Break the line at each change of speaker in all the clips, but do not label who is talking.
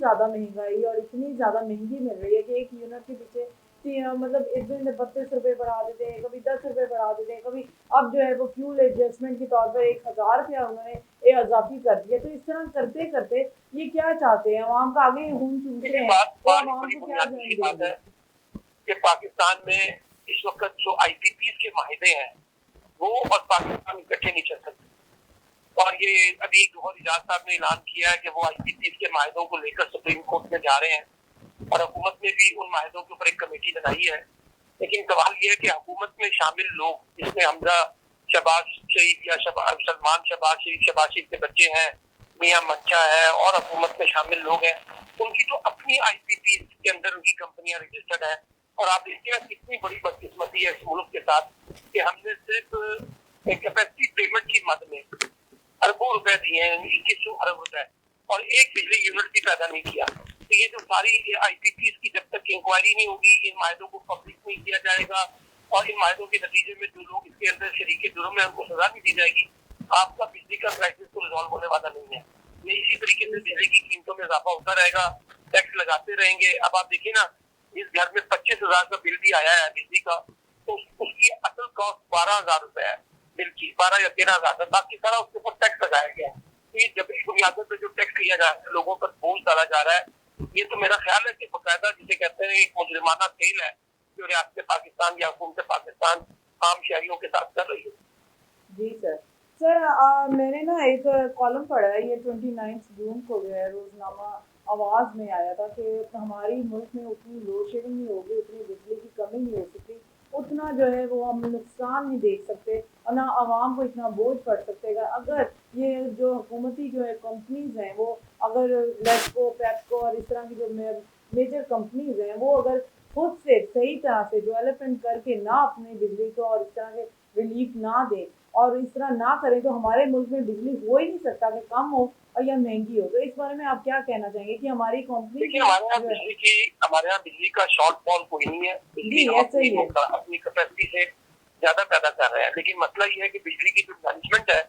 زیادہ مہنگائی اور اتنی زیادہ مہنگی مل رہی ہے کہ ایک یونٹ کے پیچھے مطلب ایک دن 32 روپے بڑھا دیتے ہیں، کبھی 10 روپے بڑھا دیتے ہیں، کبھی اب جو ہے وہ فیول ایڈجسٹمنٹ کے طور پر 1000 روپیہ انہوں نے اضافی کر دیا. تو اس طرح کرتے کرتے یہ کیا چاہتے ہیں؟ عوام کا آگے خون چوس رہے ہیں تو عوام کو کیا دیں گے؟
کہ پاکستان میں اس وقت جو آئی پی پیز کے معاہدے ہیں وہ اور پاکستان اکٹھے نہیں چل سکتے. اور یہ ابھی گوہر ایجاز صاحب نے اعلان کیا ہے کہ وہ آئی پی پیز کے معاہدوں کو لے کر سپریم کورٹ میں جا رہے ہیں، اور حکومت نے بھی ان معاہدوں کے اوپر ایک کمیٹی بنائی ہے. لیکن سوال یہ ہے کہ حکومت میں شامل لوگ جس میں حمزہ شہباز شریف یا سلمان شہباز شریف کے بچے ہیں، میاں منچا ہے، اور حکومت میں شامل لوگ ہیں، ان کی تو اپنی آئی پی پی کے اندر ان کی کمپنیاں رجسٹرڈ ہیں. اور آپ دیکھتے ہیں کتنی بڑی بدقسمتی ہے اس ملک کے ساتھ کہ ہم نے صرف کیپیسٹی پیمنٹ کی مد میں اربوں روپے دیے ہیں، 2100 ارب روپے، اور ایک بجلی یونٹ بھی پیدا نہیں کیا. تو یہ جو ساری آئی پی پیز کی جب تک انکوائری نہیں ہوگی، ان معاہدوں کو پبلک نہیں کیا جائے گا، اور ان معاہدوں کے نتیجے میں جو لوگ اس کے اندر شریک جرم ہیں ان کو سزا نہیں دی جائے گی، آپ کا بجلی کا کرائسس تو ریزالو ہونے والا نہیں ہے. یہ اسی طریقے سے بجلی کی قیمتوں میں اضافہ ہوتا رہے گا، ٹیکس لگاتے رہیں گے. اب آپ دیکھیں نا، اس گھر میں 25,000 کا بل بھی آیا ہے بجلی کا، تو اس کی اصل کاسٹ 12,000 روپے ہے بل کی، 12 یا 13,000، باقی سارا اس کے اوپر ٹیکس لگایا گیا ہے. یہ جب بنیادوں پہ جو ٹیکس لیا جا رہا ہے، لوگوں پر بوجھ ڈالا جا رہا ہے، یہ تو میرا خیال ہے کہ باقاعدہ جسے کہتے ہیں ایک مجرمانہ کھیل ہے جو ریاست پاکستان یا حکومت پاکستان عام شہریوں کے ساتھ کر رہی ہے.
جی سر میں نے نا ایک کالم پڑھا ہے، یہ 29 جون کو جو ہے روزنامہ آواز میں آیا تھا کہ ہماری ملک میں اتنی لوڈ شیڈنگ نہیں ہوگی، اتنی بجلی کی کمی نہیں ہو سکتی، اتنا جو ہے وہ ہم نقصان نہیں دیکھ سکتے اور نہ عوام کو اتنا بوجھ پڑ سکتے گا اگر یہ جو حکومتی جو ہے کمپنیز ہیں وہ اگر لیسکو پیپکو اور اس طرح کی جو میجر کمپنیز ہیں وہ اگر خود سے صحیح طرح سے ڈیولپمنٹ کر کے نہ اپنے بجلی کو اور اس طرح کے ریلیف نہ دیں اور اس طرح نہ کریں تو ہمارے ملک میں بجلی ہو ہی نہیں سکتا کہ کم ہو اور یا مہنگی ہو. تو اس بارے میں آپ کیا کہنا چاہیں گے کہ ہماری کمپنی
ہمارے یہاں بجلی کا شارٹ فال کوئی نہیں ہے، بجلی ہم اپنی کیپیسٹی سے زیادہ پیدا کر رہے ہیں. لیکن مسئلہ یہ ہے کہ بجلی کی جو مینجمنٹ ہے،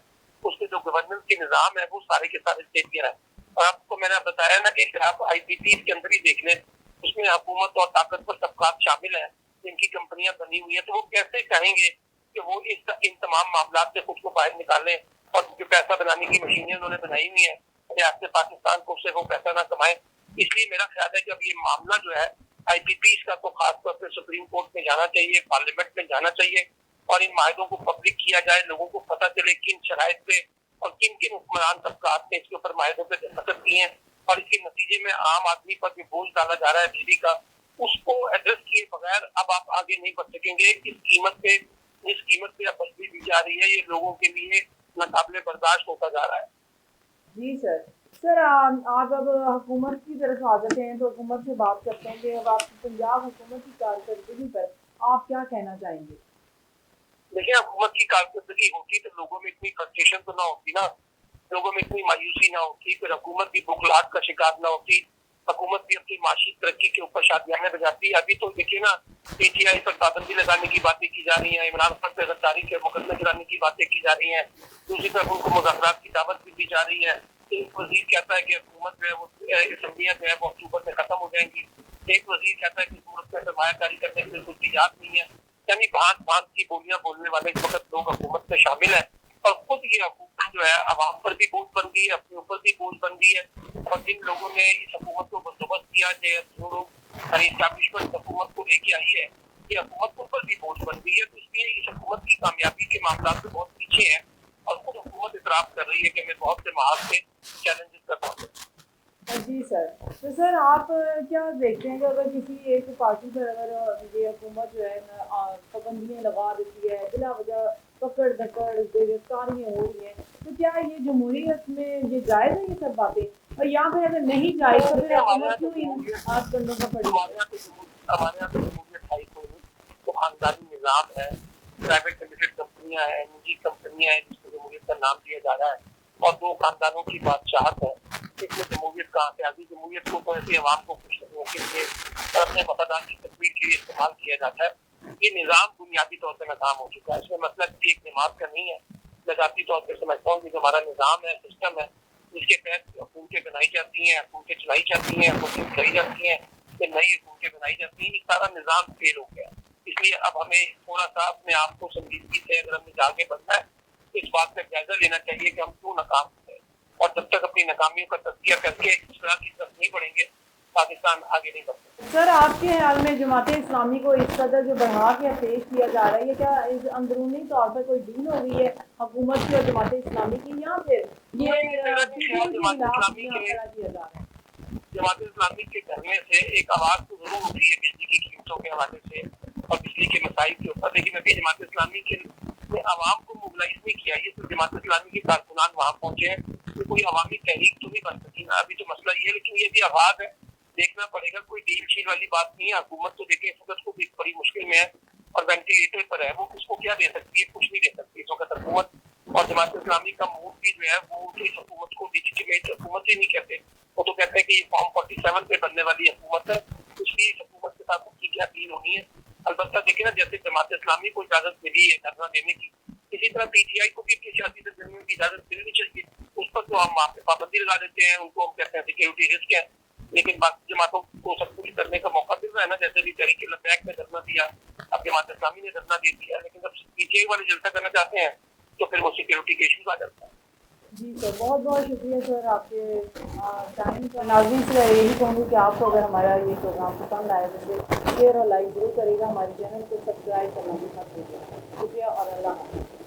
اس کے جو گورننس کے نظام ہے، وہ سارے کے سارے فیلئر ہیں. اور آپ کو میں نے بتایا نا کہ آپ آئی پی پی کے اندر ہی دیکھ لیں، اس میں حکومت اور طاقتور طبقات شامل ہیں جن کی کمپنیاں بنی ہوئی ہیں. تو وہ کیسے چاہیں گے کہ وہ ان تمام معاملات سے خود کو باہر نکالیں، اور جو پیسہ بنانے کی مشینیں انہوں نے بنائی ہوئی ہیں ریاست پاکستان کو، سے وہ پیسہ نہ کمائیں. اس لیے میرا خیال ہے کہ اب یہ معاملہ جو ہے آئی پی پیز کا، تو خاص طور پہ سپریم کورٹ میں جانا چاہیے، پارلیمنٹ میں جانا چاہیے، اور ان معاہدوں کو پبلک کیا جائے، لوگوں کو پتہ چلے کن شرائط پہ اور کن کن حکمران طبقات نے اس کے اوپر معاہدوں پہ دستخط کیے ہیں، اور اس کے نتیجے میں عام آدمی پر جو بوجھ ڈالا جا رہا ہے بجلی کا، اس کو ایڈریس کیے بغیر اب آپ آگے نہیں بڑھ سکیں گے. جس قیمت پہ اب بجلی دی جا رہی ہے یہ لوگوں کے لیے ناقابل برداشت ہوتا جا رہا ہے.
جی سر آپ اب حکومت کی طرف آ جاتے ہیں تو حکومت سے بات کرتے ہیں کہ اب آپ پنجاب حکومت کی کارکردگی پر آپ کیا کہنا چاہیں گے؟
دیکھیں، حکومت کی کارکردگی ہوتی تو لوگوں میں اتنی فرسٹریشن تو نہ ہوتی نا، لوگوں میں اتنی مایوسی نہ ہوتی، پھر حکومت بھی بخلاہٹ کا شکار نہ ہوتی، حکومت بھی اپنی معاشی ترقی کے اوپر شادیاں بجاتی. ابھی تو دیکھیے نا، پی ٹی آئی پر پابندی لگانے کی باتیں کی جا رہی ہیں، عمران خان پہ غداری کے مقدمے چلانے کی باتیں کی جا رہی ہیں، دوسری طرف ان کو مذاکرات کی دعوت بھی دی جا رہی ہے. ایک وزیر کہتا ہے کہ حکومت جو ہے وہ اسمبلیاں جو ہے وہ اکتوبر میں ختم ہو جائیں گی، ایک وزیر کہتا ہے کہ صورت میں سرمایہ کاری کرنے کے بالکل یاد نہیں ہے. یعنی بھانت بھانت کی بولیاں بولنے والے اس وقت لوگ حکومت میں شامل ہیں، اور خود یہ حکومت جو ہے عوام پر بھی بوجھ بن گئی ہے، اپنے اوپر بھی بوجھ بن گئی ہے. اور جن لوگوں نے اس حکومت کو بندوبست کیا کہ جو لوگ اسٹیبلشمنٹ حکومت کو لے کے آئی ہے، یہ حکومت کے اوپر بھی بوجھ بن گئی ہے. تو اس لیے اس حکومت کی کامیابی کے معاملات میں بہت پیچھے ہیں، اور خود حکومت اعتراف کر رہی ہے کہ میں بہت سے محاذ سے چیلنجز کر رہا ہوں.
جی سر، تو سر آپ کیا دیکھتے ہیں کہ اگر کسی ایک پارٹی پر اگر یہ حکومت جو ہے پابندیاں لگا دیتی ہے، بلا وجہ پکڑ دھکڑ گرفتاریاں ہو رہی ہیں، تو کیا یہ جمہوریت میں یہ جائز ہے یہ سب باتیں؟ اور یا پھر اگر نہیں جائز تو پھر حکومت کیوں ان ہاتھ کنڈوں کا پڑی؟
ہمارے یہاں جمہوریت ہائی تو خاندانی نظام ہے، پرائیویٹ لمیٹڈ کمپنیاں ہیں، نجی کمپنیاں ہیں جس کو جمہوریت کا نام دیا جا رہا ہے، اور دو خاندانوں کی بادشاہت ہے. اس میں جمہوریت کہاں سے آگی؟ جمہوریت کو تو ایسے عوام کو خوش کرنے کے لیے اور اپنے مفادات کی تکمیل کے لیے استعمال کیا جاتا ہے. یہ نظام بنیادی طور پہ ناکام ہو چکا ہے. اس میں مسئلہ کسی ایک جماعت کا نہیں ہے، میں ذاتی طور پہ سمجھتا ہوں کہ ہمارا نظام ہے، سسٹم ہے، اس کے تحت حکومتیں بنائی جاتی ہیں, حکومتیں چلائی جاتی ہیں, حکومتیں چلائی جاتی ہیں, پھر نئی حکومتیں بنائی جاتی ہیں. یہ سارا نظام فیل ہو گیا. اس لیے اب ہمیں تھوڑا سا اپنے آپ کو سنجیدگی سے, اگر ہمیں آگے بڑھنا ہے, اس بات کا جائزہ لینا چاہیے کہ ہم کیوں ناکام ہوئے, اور جب تک اپنی ناکامیوں کا تجزیہ کر کے اس طرح کی طرف نہیں بڑھیں گے, پاکستان آگے نہیں بڑھ سکتا.
سر آپ کے خیال میں جماعت اسلامی کو اس قدر جو بڑھا کے پیش کیا جا رہا ہے, یہ کیا اس اندرونی طور پر کوئی ڈیل ہو رہی ہے حکومت کی اور جماعت اسلامی کی, یا پھر یہ
جماعت اسلامی کے کرنے سے ایک آواز تو ضرور اٹھی ہے بجلی کی قیمتوں کے حوالے سے اور بجلی کے مسائل کے اوپر, لیکن ابھی جماعت اسلامی کے عوام کو موبلائز نہیں کیا. یہ تو جماعت اسلامی کے کارکنان وہاں پہنچے ہیں, تو کوئی عوامی تحریک تو نہیں بن سکی نا. ابھی تو مسئلہ یہ ہے, لیکن یہ بھی آواز ہے, دیکھنا پڑے گا. کوئی ڈیل شیل والی بات نہیں ہے. حکومت تو دیکھیں اس وقت کو بھی بڑی مشکل میں ہے اور وینٹیلیٹر پر ہے, وہ اس کو کیا دے سکتی ہے, کچھ نہیں دے سکتی اس وقت حکومت. اور جماعت اسلامی کا موڈ بھی جو ہے وہ اس حکومت کو لیجیٹیمیٹ حکومت ہی نہیں کہتے, وہ تو کہتے ہیں کہ یہ فارم 47 پہ بننے والی حکومت ہے, اس لیے اس حکومت کے ساتھ اس کی کیا ڈیل ہونی ہے. البتہ دیکھیں نا, جیسے جماعت اسلامی کو اجازت ملی ہے دھرنا دینے کی, اسی طرح پی ٹی آئی کو بھی اپنی سیاسی سرگرمیوں کی اجازت ملنی چاہیے. اس پر تو ہم وہاں پہ پابندی لگا دیتے ہیں, ان کو ہم کہتے ہیں سیکورٹی رسک ہے, لیکن باقی جماعتوں کو سب کچھ کرنے کا موقع مل رہا ہے نا. جیسے بھی تحریک لبیک میں دھرنا دیا, اب جماعت اسلامی نے دھرنا دے دیا, لیکن جب پی ٹی آئی والے جلسہ کرنا چاہتے ہیں تو پھر وہ سیکورٹی کے ایشوز آ جاتا ہے.
جی سر, بہت بہت شکریہ سر آپ کے ٹائم کا. ناظرین سے یہی کہوں گی کہ آپ کو اگر ہمارا یہ پروگرام پسند آئے تو شیئر اور لائک ضرور کرے گا. ہمارے چینل کو سبسکرائب کرنا بھی مت بھولیے. شکریہ اور اللہ حافظ.